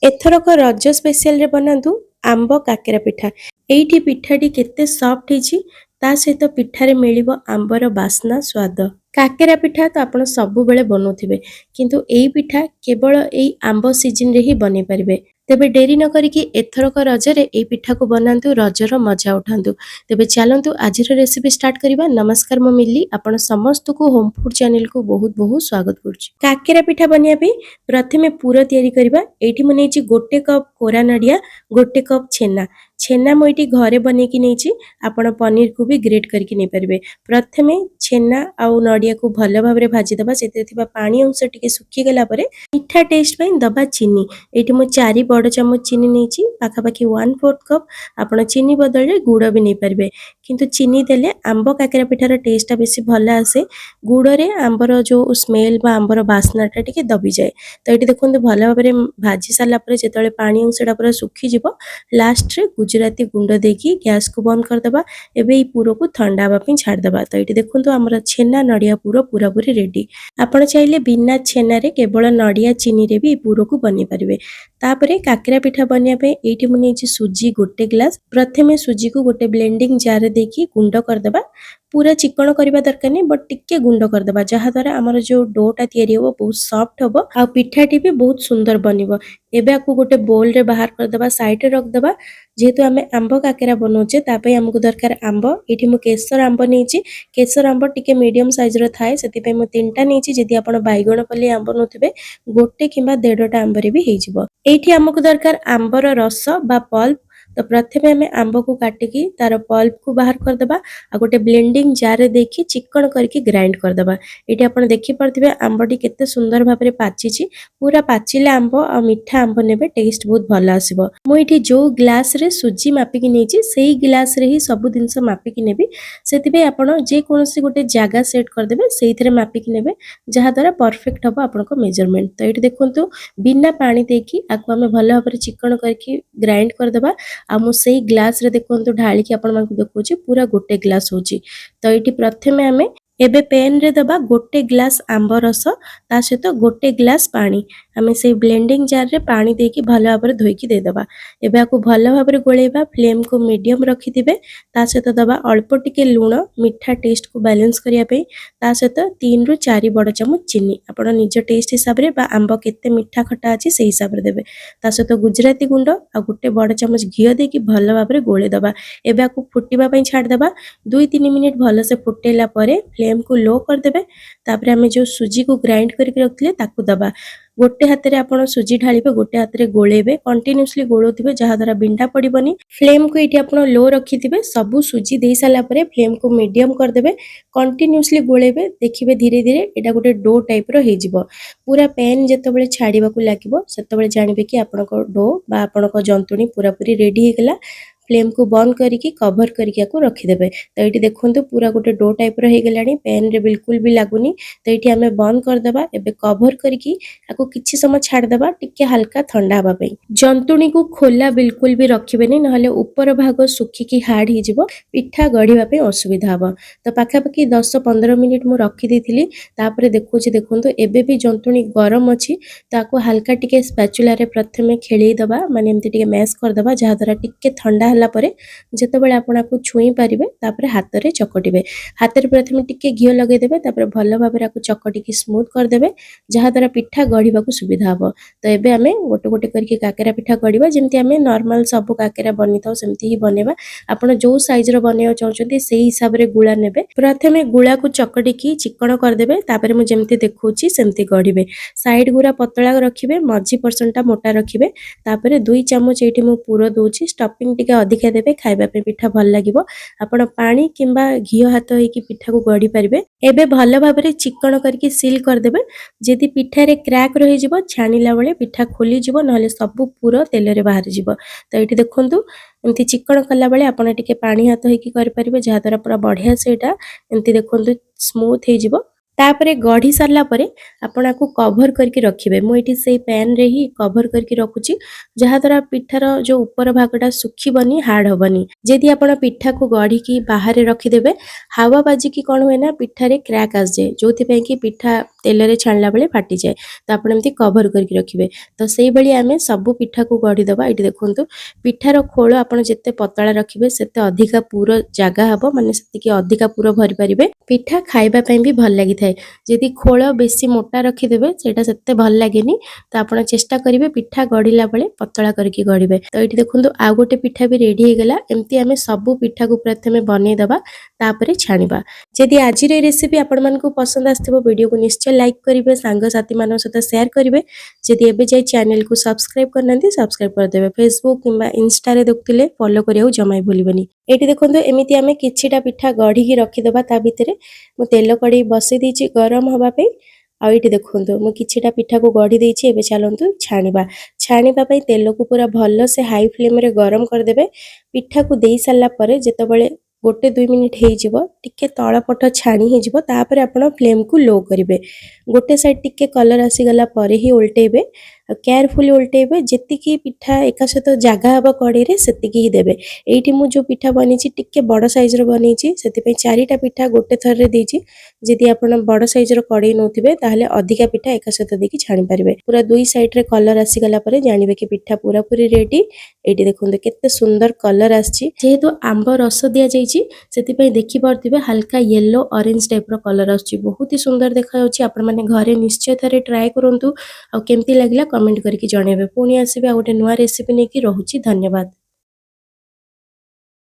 एथरक रज स्पेशल रे बनातु आंब काकेरा पिठा। एइठी पिठाटी केते सॉफ्ट हिची ता सहित पिठारे मिलिबो आंबर बास्ना स्वाद। काकेरा पिठा तो आपण सब बेले बनौथिबे किंतु एई पिठा केवल एई आंब सीजन रे ही बनै परिबे। तेबे डेरी न करिकि एथरक रजरे एई पिठा को बनातु रजर मजा उठातु। तेबे चलंतु आजिर रेसिपी स्टार्ट करिबा। नमस्कार म मिल्ली आपण समस्त को होम फूड चैनल को बहुत बहुत स्वागत करछि। काकेरा पिठा बनिया पे प्रथमे पूरा तयारी करिबा। एठी म नेछि गोटे कप कोरा नडिया, गोटे कप छेना। छेना म एठी घरे बने कि नेछि, आपण पनीर को भी ग्रेट करके नै परबे। प्रथमे छेना आउ नडिया को भलो भाबरे भाजी दबा। सेते थिबा पानी अंश टिके सुखी गेला परे मीठा टेस्ट पई दबा चीनी। एठी म 4 बड़ चमच चीनी नेछि, पाखा पाखी 1/4 कप। आपण चीनी बदले गुड़ भी नै परबे, किंतु चीनी देले आंब काकेरा पिठार टेस्ट बेसी भलो आसे। गुड़रे आंबर जो स्मेल बा आंबर बास्नाटा टिके दबी जाए। तो ये देखो भल भाव में भाजी सारा जो पानी अंशटा पूरा सुखी जीव, लास्ट रे गुजराती गुंड देकी गैस को बंद करदे। एबे पूर को ठंडा हाँवाई छाड़दे। तो ये देखो आमर छेना नड़िया पूर पूरा पूरी रेडी। आपण चाहिए बिना छेना रे केवल नड़िया चीनी रे भी पूर को बनी पारे। तापरे काकेरा पिठा बनवाई ये मुझे सुजी गोटे ग्लास। प्रथमे सुजी को गोटे ब्लेंडिंग जार देकी गुंड करदे। पूरा चिकन करबा दरकार नहीं, बट टिके गुंड करदे जहा द्वारा आमर जो डोटा तैयारी हो बहुत सॉफ्ट हो आ पिठाटी भी बहुत सुंदर बनिबो। एबे आपको गोटे बोल रे बाहर करदे, साइड रे रख देबा। जेहेतु आमे आंब काकेरा बनौचे तापे हमको दरकार आंब। एठी मु केसर आंब नेछि। केसर आंब टिके मीडियम साइज रो थाए, सेति पे मु 3टा नेछि। जदि आपण बाइगण पल्ली आंब नथिबे गोटे किबा 1.5टा आंब रे भी हेजिबो। एठी हमको दरकार आंबर रस बा पल्प। तो प्रथमे हमें आंब को काटिकी तार पल्प को बाहर करदे आ गोटे ब्लेंडिंग जार देखी चिकन करके ग्राइंड करदे। ये आप देखी पारे आंबटी केते सुंदर भाव में पाची। पूरा पाचिले आंब आ मीठा आंब नेबे, टेस्ट बहुत भल आसीबो। मुझे जो ग्लास रे सुजी मापिकी नेछि सेही ग्लास रे ही सब जिनस मापिकी नेबी। सेतिबे आपण जे कोनोसी गोटे जागा सेट करदेबे, सेइथिरे मापिकी नेबे जहा द्वारा परफेक्ट हबो आपनको मेजरमेंट। तो ये देखंतु बिना पानी देकी आको हमें भल भाव में चिकन करके ग्राइंड करदे। आ मु सेही ग्लास रे देखंतु ढाली की आपण मानकु देखौची पूरा गोटे ग्लास होची। तो ये प्रथमे हमें एबे पेन रे दबा गोटे ग्लास आंब रस, ता सहित गोटे ग्लास पानी। हमें से ब्लेंडिंग जार रे पानी देकी भल भाव में धोईकी दे दबा। एबे आको भल भाव में गोलेबा। फ्लेम को मीडियम रखी दिबे। ता सहित दबा अल्प टिके लूण मीठा टेस्ट को बैलेंस करिया पे। ता सहित 3 रु 4 बड़ चमच चीनी। आपण निज टेस्ट हिसाब रे बा आंब केते मीठा खटा अछि सेही हिसाब रे देबे। ता सहित गुजराती गुंड आ गोटे बड़ चमच घियो देकी भल भाव में गोले दबा। एबे आको फुटीबा पई छाड़ दबा। 2-3 मिनिट भल से फुटेला परे फ्लेम को लो कर देबे। तापरे हमें जो सुजी को ग्राइंड करके रखले ताकू दबा। गोटे हाथ रे आपण सुजी ढालिबे, गोटे हाथ रे गोलेबे। कंटीन्यूअसली गोलोथिबे जहा द्वारा बिंडा पड़िबनी। फ्लेम को एठी आपण लो रखिथिबे। सबु सुजी देई साला परे फ्लेम को मीडियम कर देबे। कंटीन्यूअसली गोलेबे। देखिबे धीरे धीरे एटा गोटे डो टाइप रो हे जिवो। पूरा पेन जेतेबेले छाड़ीबाकू लागिवो सेतेबेले जानिबे कि आपनको डो बा आपनको जंतुणी पूरा पूरी रेडी हे गेला। फ्लेम को बंद करके कवर करके रखी देबे। तो ये देखंतु पूरा गोटे डो टाइप रो हे गेलानी, पेन रे बिल्कुल भी लागुनी। तो ये हमें बंद कर देबा। एबे कवर करके आको किछि समय छाड़ देबा, टिके हल्का ठंडा हबा पई। जंतुणी को खोला बिल्कुल भी रखिबेनी, नहले ऊपर भाग सुखी की हार्ड ही जिवो, पिठा गढिबा पे असुविधा हबो। तो पाखा पाखी 10-15 मिनिट मु रखी देथिली। तापरे देखोची देखंतु एबे भी जंतुणी गरम अछि। ताको हल्का टिके स्पैचुला रे प्रथमे खेली दबा, माने एमति टिके मैश कर दबा जहा द्वारा टिके ठंडा हला परे जेतेबेले आपण आपको छुई पारिबे तापरे हाथ रे चकटिबे। हाथ रे प्रथमे टिके घियो लगे देबे, तापरे भलो भाबे राको चकटिकी स्मूथ कर देबे जहा द्वारा पिठा गढिबाकू सुविधा हबो। तो एबे हमें गोटे गोटे करके काकेरा पिठा गढिबा, जेमति हमें नॉर्मल सब काकेरा बनिताओ सेमति ही बनेबा। आपण जो साइज रो बनेयो चाहउछन्ती सेही हिसाब रे गुळा नेबे। प्रथमे गुळा को चकटिकी चिकन कर देबे, तापरे मु जेमति देखौची सेमति गढिबे। साइड गुरा पतळा रखिबे, मझी पर्सनटा मोटा रखिबे। तापरे 2 चम्मच एठी मु पूरो दोची। स्टफिंग टिके अधिका देबे, खाइबा पे पिठा भल लागिवो। आपण पानी किंबा घियो हाथ होई कि पिठा को गढी परिबे। एबे भल भाबरे चिकन करके सील कर देबे। जेदी पिठा रे क्रैक रहि जिवो, छानिला बेले पिठा खोली जिवो, नहले सब पूरा तेल रे बाहर जिवो। तो एठी देखंतु एमती चिकन कला बेले आपण टिके पानी हाथ होई कि कर परिबे, जहा द्वारा पूरा बढ़िया से एटा एमती देखंतु स्मूथ हे जिवो। तापरे गढ़ी सारला परे आपण आपको कवर करके रखिबे। मु एठी सेई पैन रे ही कवर करके रखुची, जहा द्वारा पिठार जो ऊपर भागटा सुखीबनी, हार्ड हबनी। जदि आपण पिठा को गढ़ी की बाहर रखी देबे, हावा बाजी की कोन होय ना पिठा रे क्रैक आस जाए, जोथि पई कि पिठा तेल रे छाणला बेले फाटी जाए। तो आपण एमती कवर करके रखिबे। तो सेई भली आमे सब पिठा को गढ़ी दबा। एठी देखंतु पिठार खोल आपण जेते पतला रखिबे सेते अधिका पूरा जागा हबो, माने सेति अधिका पूरा भरि परिबे। पिठा खाइबा पई भी भल लागि थाए। जदि खोल बेसी मोटा रखिदेबे सेटा सेते भल लागेनी। तो आपण चेष्टा करिवे पिठा गढ़िला बेले पतला करके गढ़िबे। तो एठी देखंतु आ गोटे पिठा भी रेडी हे गेला। एमती आमे सब पिठा को प्रथमे बनै दबा, तापरे छाणिबा। जदि आज रे रेसिपी आपण मानकु पसंद आस्थिबो, वीडियो को निश्चय लाइक करिवे, सांग साथी मानन सहित शेयर करिवे। जदि एबे जाय चैनल को सब्सक्राइब करनांती सब्सक्राइब कर देबे। फेसबुक किंबा इंस्टा रे देखुतिले फॉलो करियो जमाई भूलिबेनी। एठी देखंतु एमिति आमे किछिटा पिठा गढ़ी की रखि दबा। ता भितरे मु तेल कड़ी बसई देछि गरम हवा पे। आ एठी देखंतु मु किछिटा पिठा को गढ़ी देछि। एबे चलंतु छाणिबा। छाणिबा पई तेल को पूरा भल से हाई फ्लेम रे गरम कर देबे। पिठा को देई सारला परे जेतेबेले 1-2 मिनिट हे जिवो, टिके तळ पट छाणी हे जिवो, तापरे आपण फ्लेम को लो करिवे। गोटे साइड टिके कलर आसी गला परे ही उल्टेबे। केयरफुली उल्टेबे। जेतिकी पिठा एका सहित जागा हबा कड़ी रे सेतिकी ही देबे। एइठी मु जो पिठा बनीची टिके बड़ साइज रो बनीची, सेति पई 4टा पिठा गोटे थर रे देछि। जदि आपण बड़ साइज रो कड़ी नोथिबे ताहले अधिका पिठा एका सहित देकी छाणी परिबे। पूरा दुई साइड रे कलर आसी गला परे जानिबे कि पिठा पूरा पूरी रेडी। एइठी देखुंते केते सुंदर कलर आछि। जेहेतु आंब रस दिया जाइछि सेति पई देखि परथिबे हल्का येलो ऑरेंज टाइप रो कलर आछि। बहुत ही सुंदर देखा जाउछि। आपण माने घरे निश्चय थरे ट्राई करंतु। आ केमती लागला कमेंट करके जणेबे। पुणी आसीबे आ गोटे नुवा रेसिपी नेकी। रहुछि धन्यवाद।